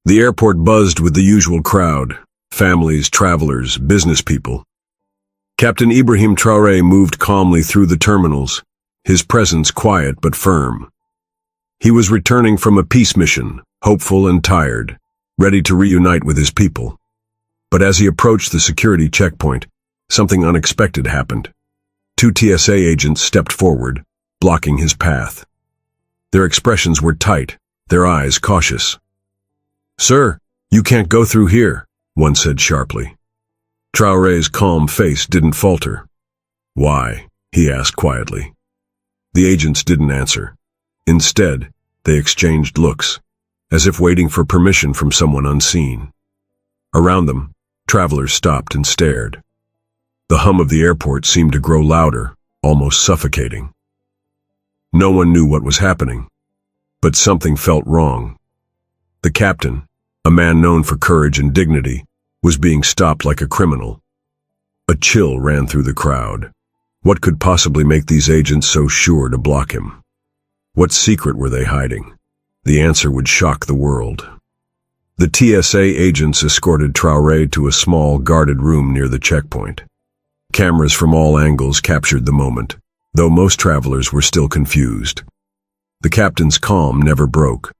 The airport buzzed with the usual crowd: families, travelers, business people. Captain Ibrahim Traoré moved calmly through the terminals, his presence quiet but firm. He was returning from a peace mission, hopeful and tired, ready to reunite with his people. But as he approached the security checkpoint, something unexpected happened. 2 TSA agents stepped forward, blocking his path. Their expressions were tight, their eyes cautious. "Sir, you can't go through here," one said sharply. Traoré's calm face didn't falter. "Why?" he asked quietly. The agents didn't answer. Instead, they exchanged looks, as if waiting for permission from someone unseen. Around them, travelers stopped and stared. The hum of the airport seemed to grow louder, almost suffocating. No one knew what was happening, but something felt wrong. The captain, a man known for courage and dignity, was being stopped like a criminal. A chill ran through the crowd. What could possibly make these agents so sure to block him? What secret were they hiding? The answer would shock the world. The TSA agents escorted Traoré to a small, guarded room near the checkpoint. Cameras from all angles captured the moment, though most travelers were still confused. The captain's calm never broke,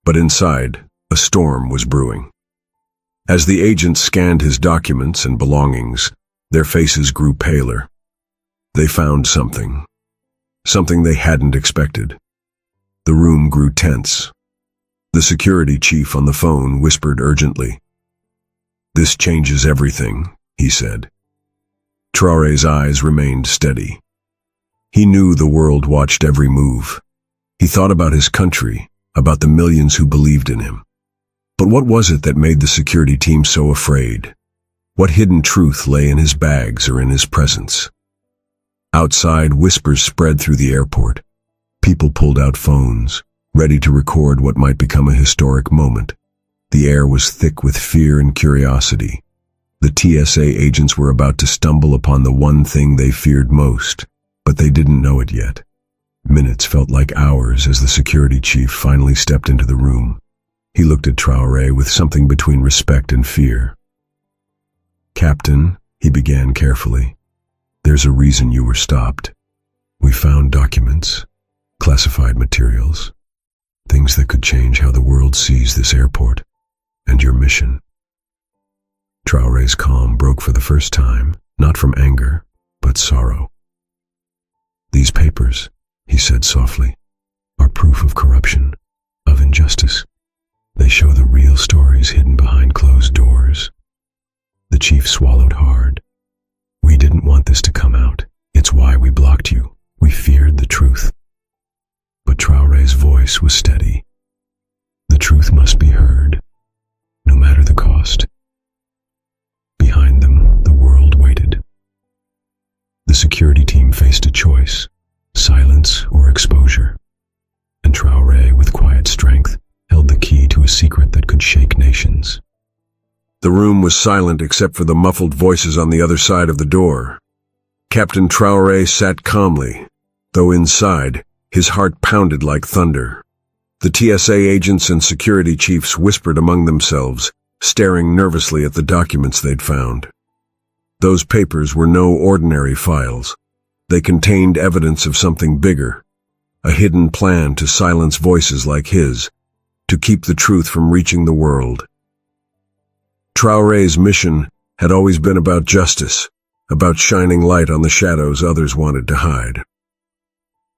but inside, a storm was brewing. As the agents scanned his documents and belongings, their faces grew paler. They found something they hadn't expected. The room grew tense. The security chief on the phone whispered urgently. "This changes everything," he said. Traoré's eyes remained steady. He knew the world watched every move. He thought about his country, about the millions who believed in him. But what was it that made the security team so afraid? What hidden truth lay in his bags or in his presence? Outside, whispers spread through the airport. People pulled out phones, ready to record what might become a historic moment. The air was thick with fear and curiosity. The TSA agents were about to stumble upon the one thing they feared most, but they didn't know it yet. Minutes felt like hours as the security chief finally stepped into the room. He looked at Traoré with something between respect and fear. "Captain," he began carefully, "there's a reason you were stopped. We found documents, classified materials, things that could change how the world sees this airport and your mission." Traoré's calm broke for the first time, not from anger, but sorrow. "These papers," he said softly, "are proof of corruption, of injustice. They show the real stories hidden behind closed doors." The chief swallowed hard. "We didn't want this to come out. It's why we blocked you. We feared the truth." But Traoré's voice was steady. "The truth must be heard, no matter the cost." Behind them, the world waited. The security team faced a choice: silence or exposure. And Traoré, with quiet strength, held the key to a secret that could shake nations. The room was silent except for the muffled voices on the other side of the door. Captain Traoré sat calmly, though inside, his heart pounded like thunder. The TSA agents and security chiefs whispered among themselves, staring nervously at the documents they'd found. Those papers were no ordinary files. They contained evidence of something bigger, a hidden plan to silence voices like his, to keep the truth from reaching the world. Traoré's mission had always been about justice, about shining light on the shadows others wanted to hide.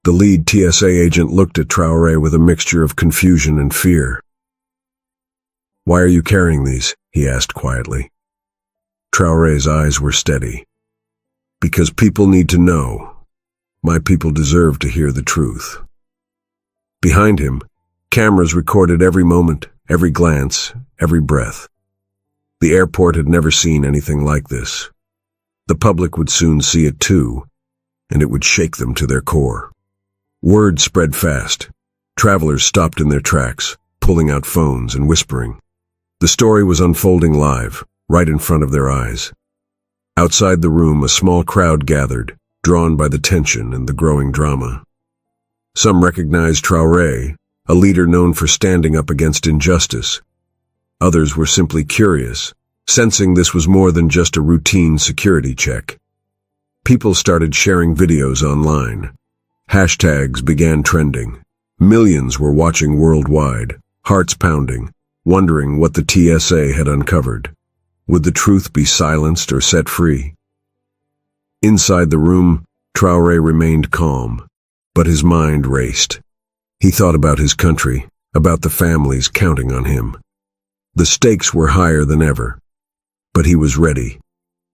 The lead TSA agent looked at Traoré with a mixture of confusion and fear. "Why are you carrying these?" he asked quietly. Traoré's eyes were steady. "Because people need to know. My people deserve to hear the truth." Behind him, cameras recorded every moment, every glance, every breath. The airport had never seen anything like this. The public would soon see it too, and it would shake them to their core. Word spread fast. Travelers stopped in their tracks, pulling out phones and whispering. The story was unfolding live, right in front of their eyes. Outside the room, a small crowd gathered, drawn by the tension and the growing drama. Some recognized Traoré, a leader known for standing up against injustice. Others were simply curious, sensing this was more than just a routine security check. People started sharing videos online. Hashtags began trending. Millions were watching worldwide, hearts pounding, wondering what the TSA had uncovered. Would the truth be silenced or set free? Inside the room, Traore remained calm, but his mind raced. He thought about his country, about the families counting on him. The stakes were higher than ever, but he was ready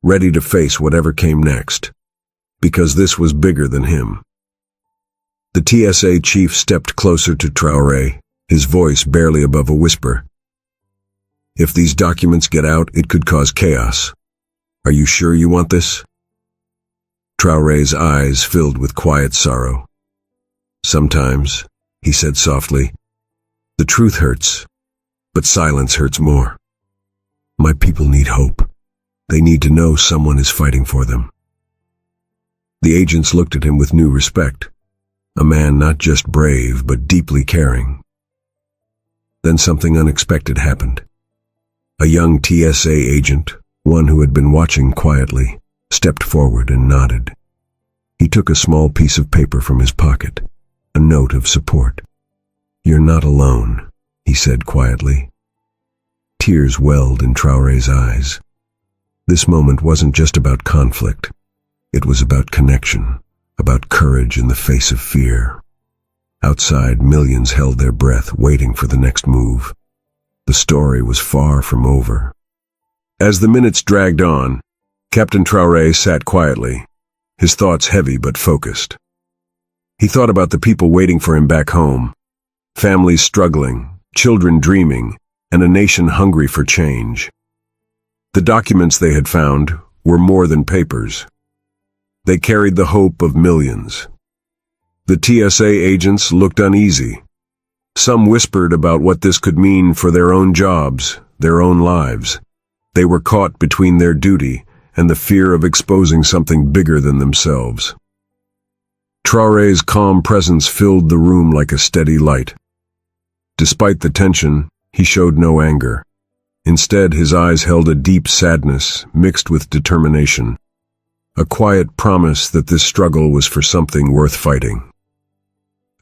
to face whatever came next, because this was bigger than him. The TSA chief stepped closer to Traore, his voice barely above a whisper. "If these documents get out, it could cause chaos. Are you sure you want this?" Traore's eyes filled with quiet sorrow. "Sometimes," he said softly, "the truth hurts, but silence hurts more. My people need hope. They need to know someone is fighting for them." The agents looked at him with new respect, a man not just brave but deeply caring. Then something unexpected happened. A young TSA agent, one who had been watching quietly, stepped forward and nodded. He took a small piece of paper from his pocket, a note of support. "You're not alone," he said quietly. Tears welled in Traore's eyes. This moment wasn't just about conflict. It was about connection, about courage in the face of fear. Outside, millions held their breath, waiting for the next move. The story was far from over. As the minutes dragged on, Captain Traore sat quietly, his thoughts heavy but focused. He thought about the people waiting for him back home, families struggling, children dreaming, and a nation hungry for change. The documents they had found were more than papers. They carried the hope of millions. The TSA agents looked uneasy. Some whispered about what this could mean for their own jobs, their own lives. They were caught between their duty and the fear of exposing something bigger than themselves. Traore's calm presence filled the room like a steady light. Despite the tension, he showed no anger. Instead, his eyes held a deep sadness mixed with determination, a quiet promise that this struggle was for something worth fighting.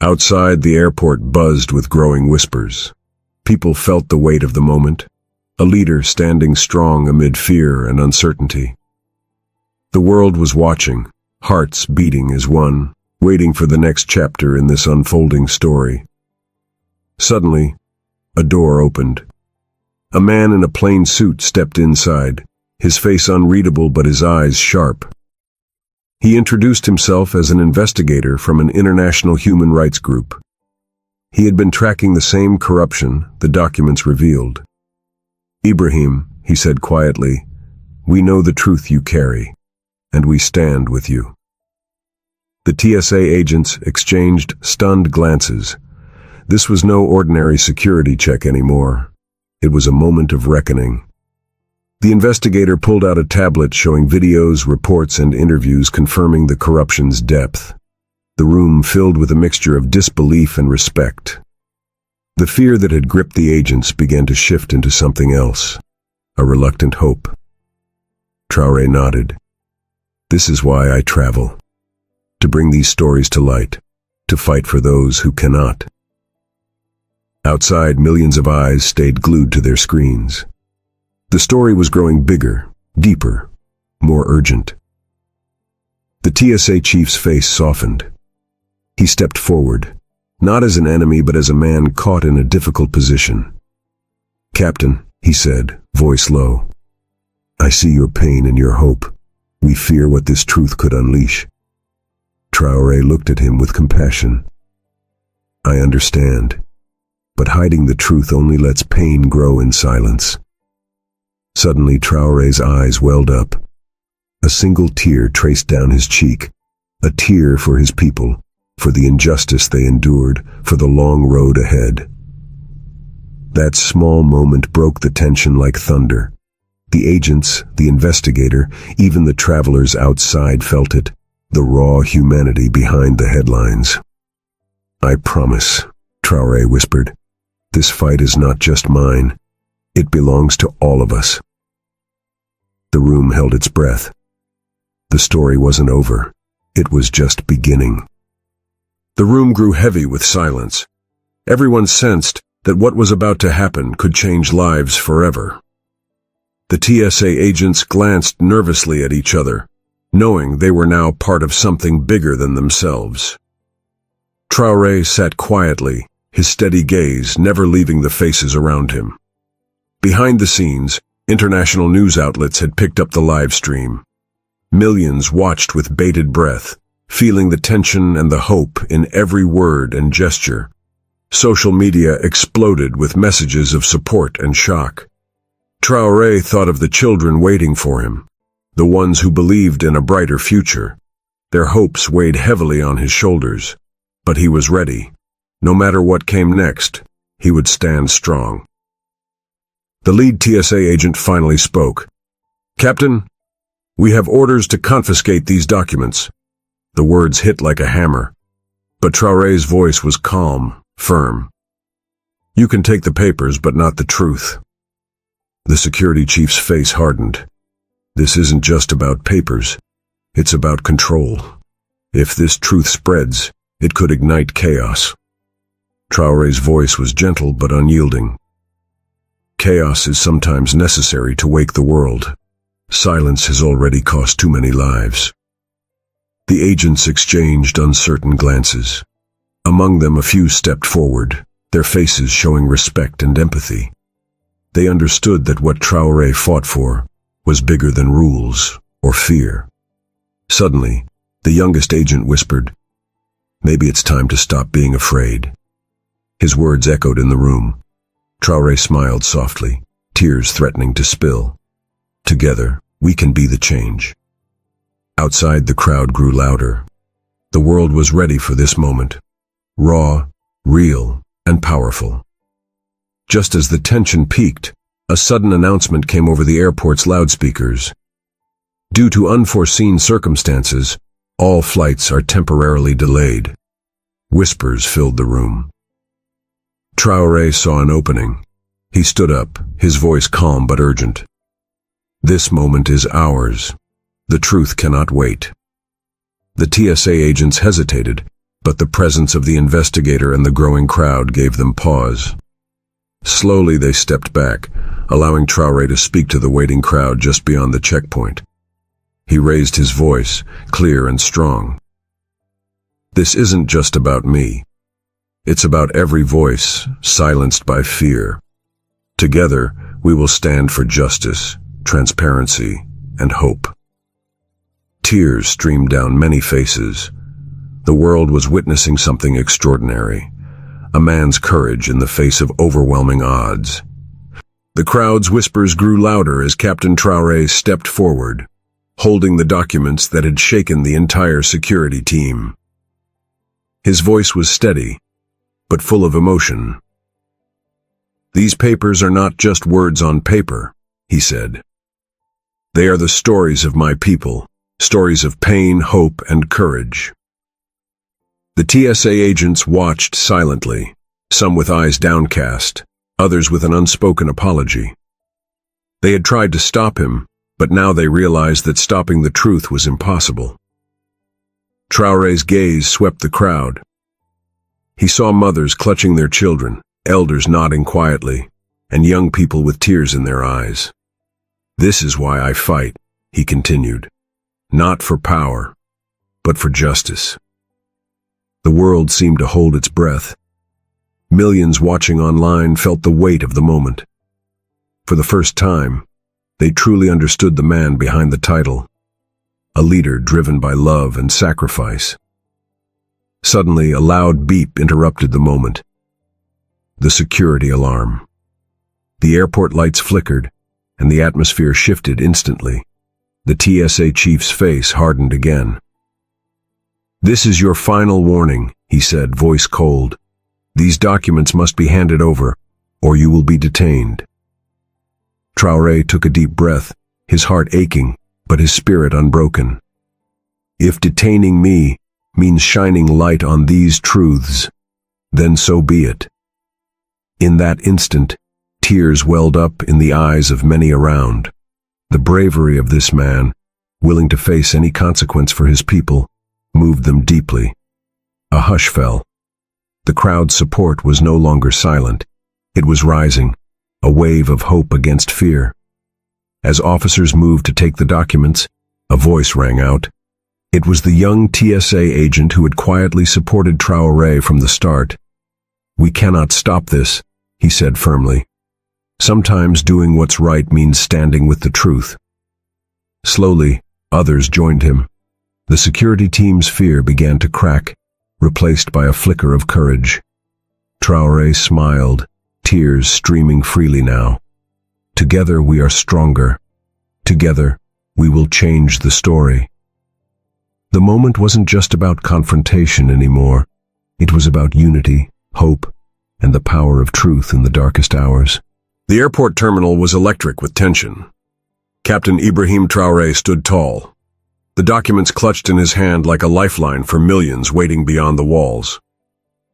Outside, the airport buzzed with growing whispers. People felt the weight of the moment, a leader standing strong amid fear and uncertainty. The world was watching, hearts beating as one, waiting for the next chapter in this unfolding story. Suddenly, a door opened. A man in a plain suit stepped inside, his face unreadable but his eyes sharp. He introduced himself as an investigator from an international human rights group. He had been tracking the same corruption the documents revealed. "Ibrahim," he said quietly, "we know the truth you carry, and we stand with you." The TSA agents exchanged stunned glances. This was no ordinary security check anymore. It was a moment of reckoning. The investigator pulled out a tablet showing videos, reports, and interviews confirming the corruption's depth. The room filled with a mixture of disbelief and respect. The fear that had gripped the agents began to shift into something else, a reluctant hope. Traore nodded. "This is why I travel. To bring these stories to light, to fight for those who cannot." Outside, millions of eyes stayed glued to their screens. The story was growing bigger, deeper, more urgent. The TSA chief's face softened. He stepped forward, not as an enemy but as a man caught in a difficult position. "Captain," he said, voice low, "I see your pain and your hope. We fear what this truth could unleash." Traore looked at him with compassion. "I understand, but hiding the truth only lets pain grow in silence." Suddenly, Traore's eyes welled up. A single tear traced down his cheek, a tear for his people, for the injustice they endured, for the long road ahead. That small moment broke the tension like thunder. The agents, the investigator, even the travelers outside felt it, the raw humanity behind the headlines. "I promise," Traore whispered, "this fight is not just mine. It belongs to all of us. The room held its breath. The story wasn't over. It was just beginning. The room grew heavy with silence. Everyone sensed that what was about to happen could change lives forever. The TSA agents glanced nervously at each other, knowing they were now part of something bigger than themselves. Traore sat quietly, his steady gaze never leaving the faces around him. Behind the scenes, international news outlets had picked up the live stream. Millions watched with bated breath, feeling the tension and the hope in every word and gesture. Social media exploded with messages of support and shock. Traore thought of the children waiting for him, the ones who believed in a brighter future. Their hopes weighed heavily on his shoulders, but he was ready. No matter what came next, he would stand strong. The lead TSA agent finally spoke. "Captain, we have orders to confiscate these documents." The words hit like a hammer, but Traore's voice was calm, firm. "You can take the papers, but not the truth." The security chief's face hardened. This isn't just about papers. It's about control. If this truth spreads, it could ignite chaos. Traore's voice was gentle but unyielding. Chaos is sometimes necessary to wake the world. Silence has already cost too many lives. The agents exchanged uncertain glances. Among them, a few stepped forward, their faces showing respect and empathy. They understood that what Traore fought for was bigger than rules or fear. Suddenly, the youngest agent whispered, "Maybe it's time to stop being afraid." His words echoed in the room. Traore smiled softly, tears threatening to spill. "Together, we can be the change." Outside, the crowd grew louder. The world was ready for this moment. Raw, real, and powerful. Just as the tension peaked, a sudden announcement came over the airport's loudspeakers. Due to unforeseen circumstances, all flights are temporarily delayed. Whispers filled the room. Traore saw an opening. He stood up, his voice calm but urgent. "This moment is ours. The truth cannot wait." The TSA agents hesitated, but the presence of the investigator and the growing crowd gave them pause. Slowly they stepped back, allowing Traore to speak to the waiting crowd just beyond the checkpoint. He raised his voice, clear and strong. "This isn't just about me. It's about every voice silenced by fear. Together, we will stand for justice, transparency, and hope." Tears streamed down many faces. The world was witnessing something extraordinary. A man's courage in the face of overwhelming odds. The crowd's whispers grew louder as Captain Traore stepped forward, holding the documents that had shaken the entire security team. His voice was steady, but full of emotion. "These papers are not just words on paper," he said. "They are the stories of my people, stories of pain, hope, and courage." The TSA agents watched silently, some with eyes downcast, others with an unspoken apology. They had tried to stop him, but now they realized that stopping the truth was impossible. Traore's gaze swept the crowd. He saw mothers clutching their children, elders nodding quietly, and young people with tears in their eyes. "This is why I fight," he continued. "Not for power, but for justice." The world seemed to hold its breath. Millions watching online felt the weight of the moment. For the first time, they truly understood the man behind the title, a leader driven by love and sacrifice. Suddenly, a loud beep interrupted the moment. The security alarm. The airport lights flickered, and the atmosphere shifted instantly. The TSA chief's face hardened again. "This is your final warning," he said, voice cold. "These documents must be handed over, or you will be detained." Traore took a deep breath, his heart aching, but his spirit unbroken. "If detaining me means shining light on these truths, then so be it." In that instant, Tears welled up in the eyes of many around. The bravery of this man, willing to face any consequence for his people, moved them deeply. A hush fell. The crowd's support was no longer silent. It was rising, a wave of hope against fear. As officers moved to take the documents, a voice rang out. It was the young TSA agent who had quietly supported Traore from the start. "We cannot stop this," he said firmly. "Sometimes doing what's right means standing with the truth." Slowly, others joined him. The security team's fear began to crack, replaced by a flicker of courage. Traore smiled, tears streaming freely now. "Together we are stronger. Together we will change the story." The moment wasn't just about confrontation anymore. It was about unity, hope, and the power of truth in the darkest hours. The airport terminal was electric with tension. Captain Ibrahim Traoré stood tall, the documents clutched in his hand like a lifeline for millions waiting beyond the walls.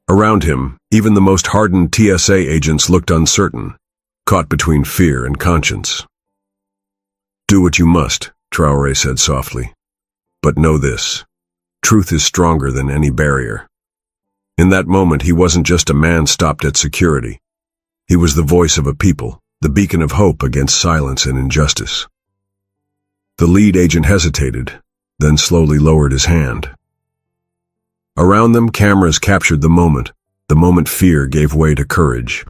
Around him, even the most hardened TSA agents looked uncertain, caught between fear and conscience. "Do what you must," Traoré said softly. "But know this, truth is stronger than any barrier." In that moment, he wasn't just a man stopped at security. He was the voice of a people, the beacon of hope against silence and injustice. The lead agent hesitated, then slowly lowered his hand. Around them, cameras captured the moment fear gave way to courage.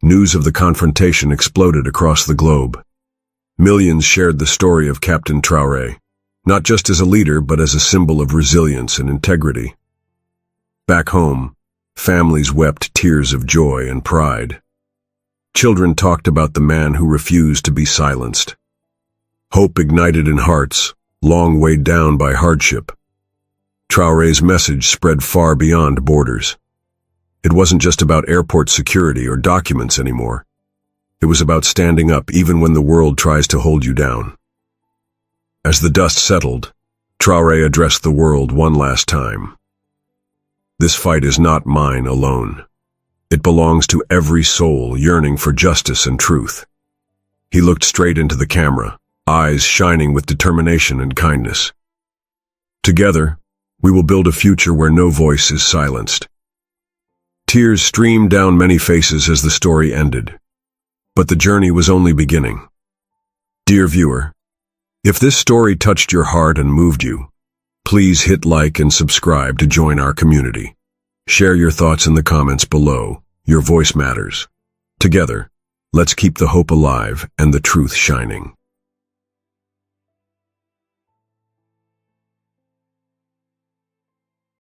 News of the confrontation exploded across the globe. Millions shared the story of Captain Traoré, not just as a leader, but as a symbol of resilience and integrity. Back home, families wept tears of joy and pride. Children talked about the man who refused to be silenced. Hope ignited in hearts, long weighed down by hardship. Traoré's message spread far beyond borders. It wasn't just about airport security or documents anymore. It was about standing up even when the world tries to hold you down. As the dust settled, Traoré addressed the world one last time. "This fight is not mine alone. It belongs to every soul yearning for justice and truth." He looked straight into the camera, eyes shining with determination and kindness. "Together, we will build a future where no voice is silenced." Tears streamed down many faces as the story ended. But the journey was only beginning. Dear viewer, if this story touched your heart and moved you, please hit like and subscribe to join our community. Share your thoughts in the comments below. Your voice matters. Together, let's keep the hope alive and the truth shining.